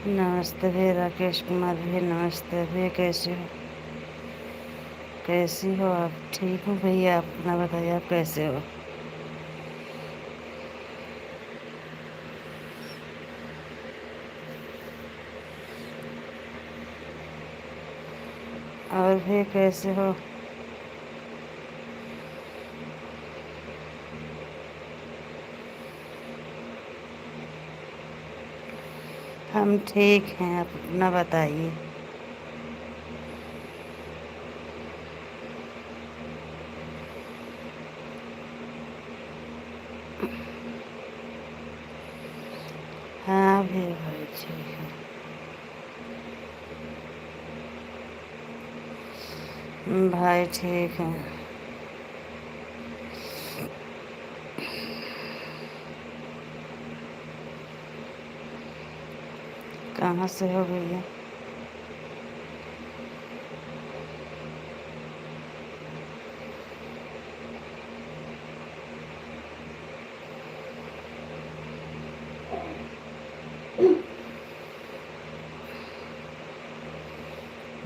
नमस्ते भैया, राकेश कुमार भैया। नमस्ते भैया, कैसे हो? कैसी हो आप? ठीक हूँ भैया, आप अपना बताइए, आप कैसे हो? और भैया कैसे हो? हम ठीक हैं, आप अपना बताइए। हाँ भैया, भाई ठीक है। भाई ठीक है। कहाँ से हो भैया?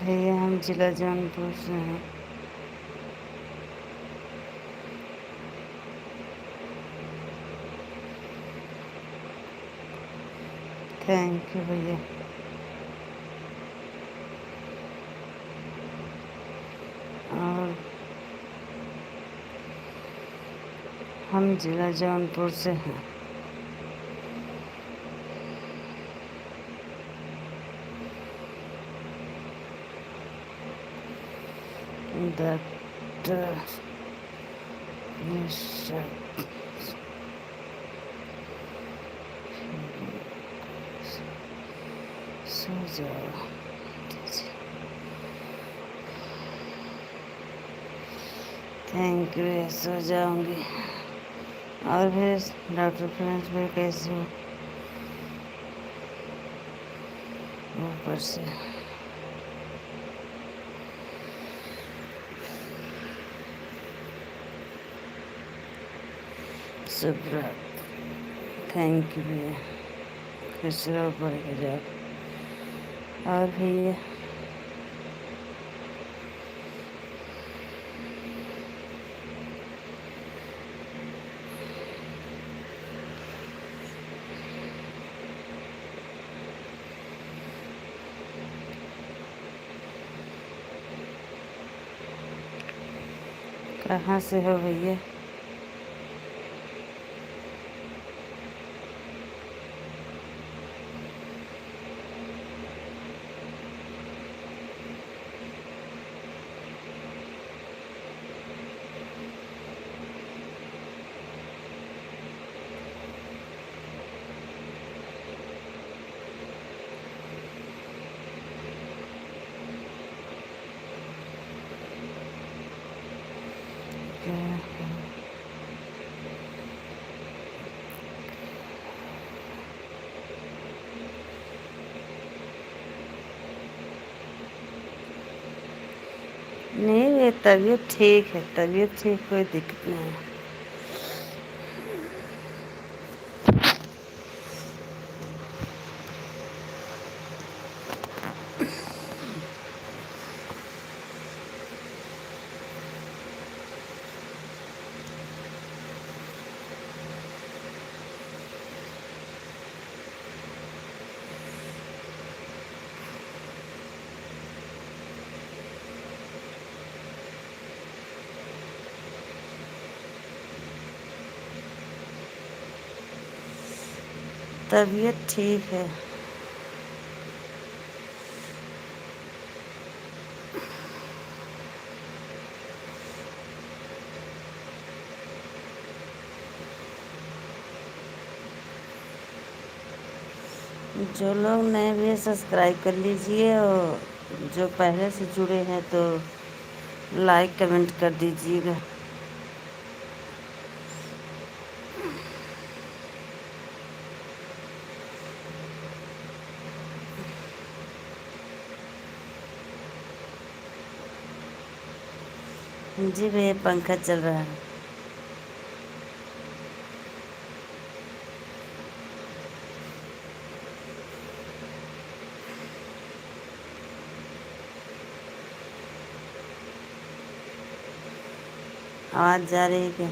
भैया हम जिला जौनपुर से हैं। थैंक यू भैया। और हम जिला जौनपुर से हैं। डॉक्टर सो जाओ। थैंक यू, सो जाऊंगी। और फिर डॉक्टर फ्रेंड्स में कैसे हो? ऊपर से सुब्रत। थैंक यू भैया। खुश रहो, पढ़ के जाओ। और भैया कहाँ से हो भैया? नहीं, ये तबीयत ठीक है, तबीयत ठीक, कोई दिक्कत नहीं है। तबीयत ठीक है। जो लोग नए भी सब्सक्राइब कर लीजिए, और जो पहले से जुड़े हैं तो लाइक कमेंट कर दीजिएगा। जी भैया, पंखा चल रहा है। आवाज़ जा रही है क्या?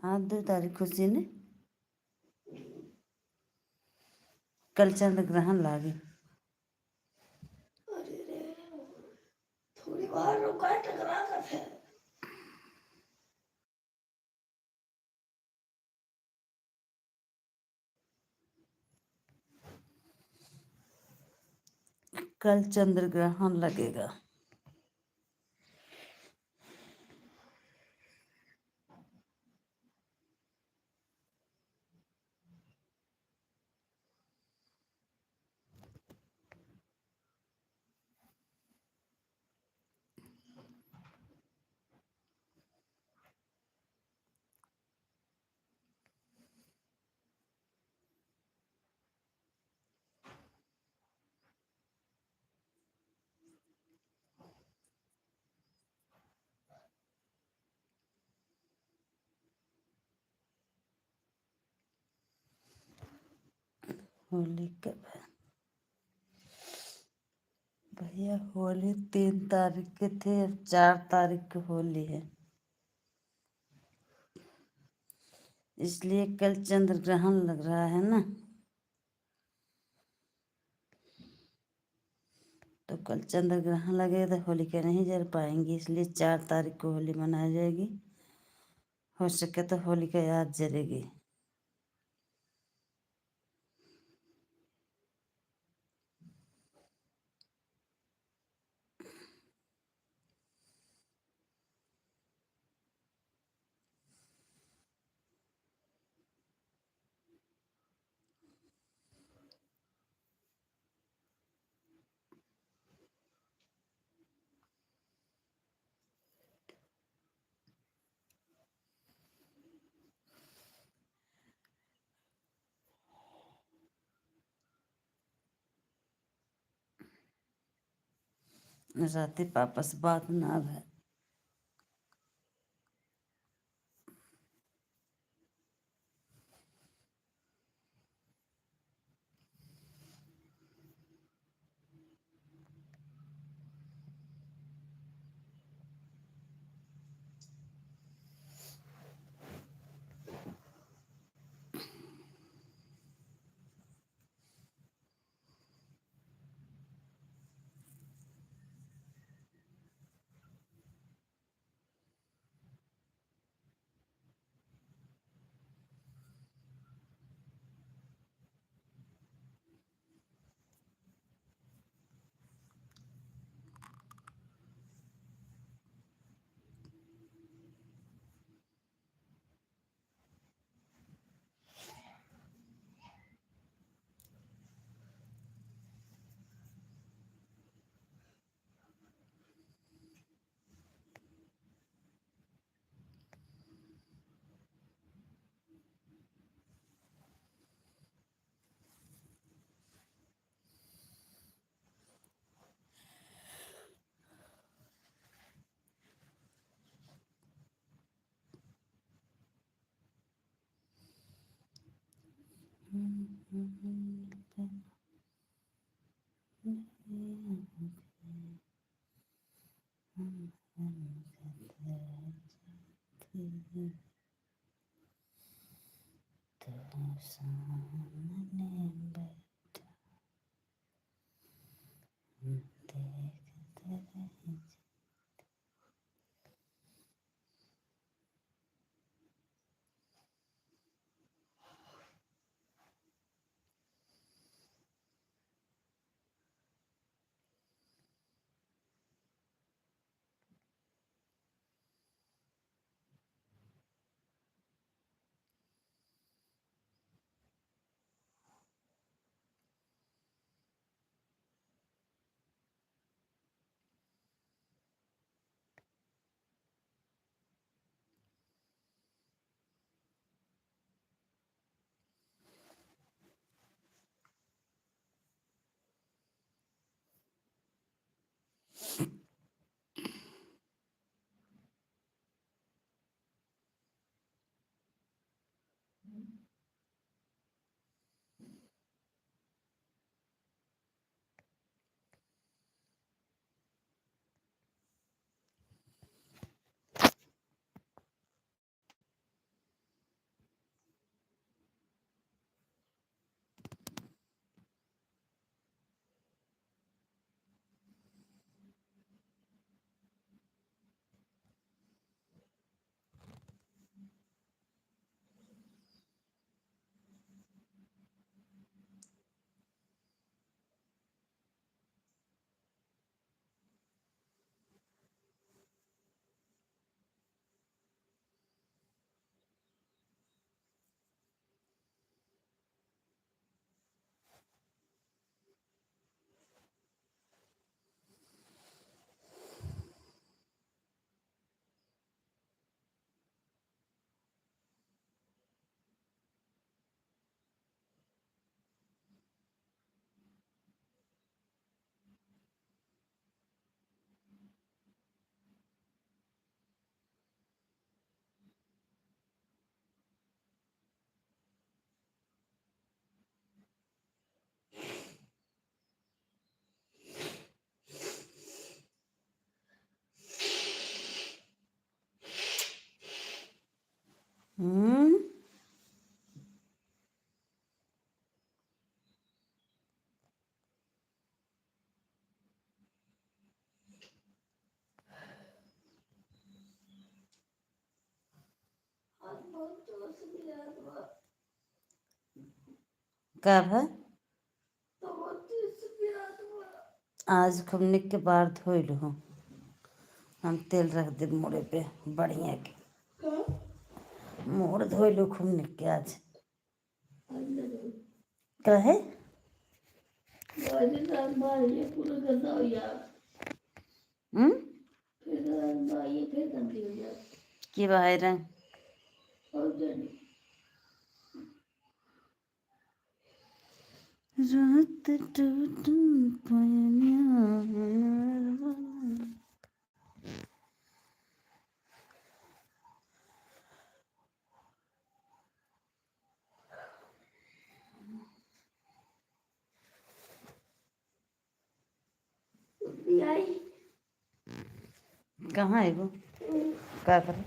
हाँ 2 तारीख खुशी ने कल चंद्र ग्रहण लागे। थोड़ी बार रुका टकरा कर है। कल चंद्र ग्रहण लगेगा। होली कब है भैया? होली 3 तारीख के थे, अब 4 तारीख को होली है, इसलिए कल चंद्र ग्रहण लग रहा है ना। तो कल चंद्र ग्रहण लगेगा तो होलिका नहीं जल पाएंगी, इसलिए 4 तारीख को होली मनाई जाएगी। हो सके तो होलिका आज जलेगी। राती पापा से बात ना भे। हम्म। कब है? आज खुमने के बाहर धोइल हूँ। हम तेल रख दे मोड़े पे बढ़िया के मोड़ धोइल खुमने के आज कहे कि बाहर रात टूट पाया। कहाँ है वो? क्या कर?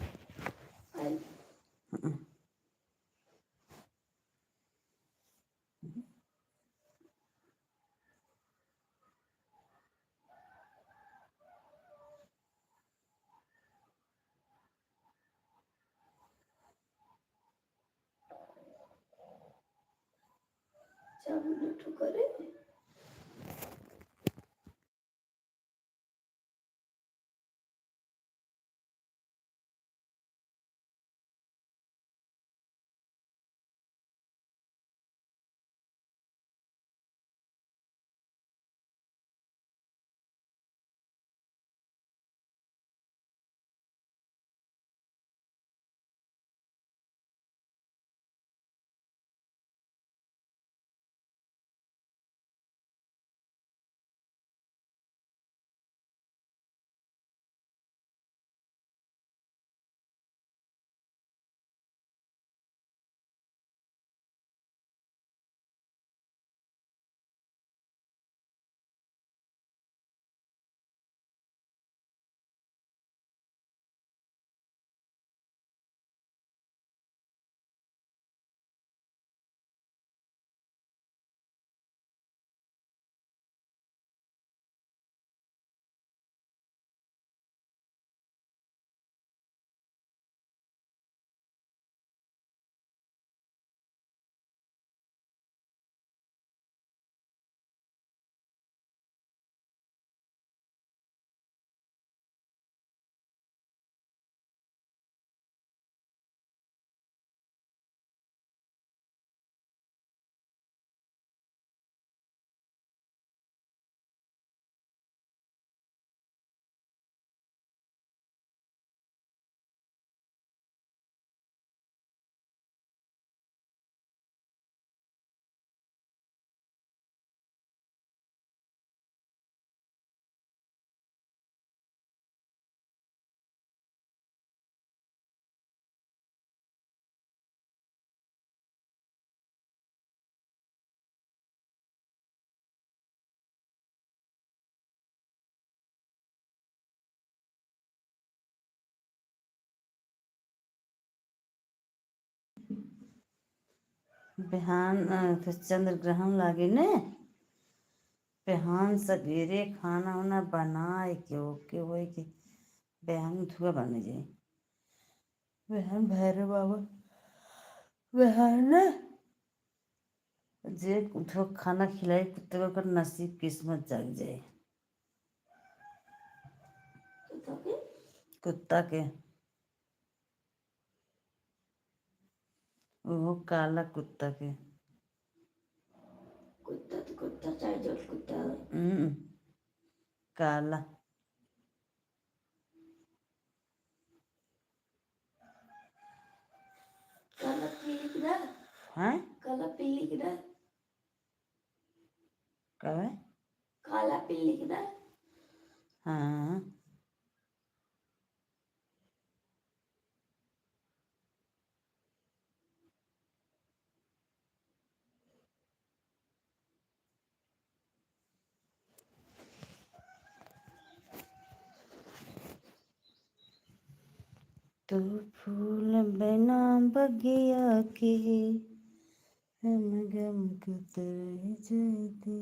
बिहान फिर चंद्र ग्रहण लागे ने। बिहान सवेरे खाना वाना बनाए के ओके होए के बिहान धुआ बने जाए। बिहान भैरव बाबा बिहान ना जे उठो खाना खिलाए कुत्ते को कर नसीब किस्मत जाग जाए। कुत्ता के वो काला कुत्ता के काला हैं कब है? हाँ तो फूल बिना बगिया के हम गम कुतर जाते।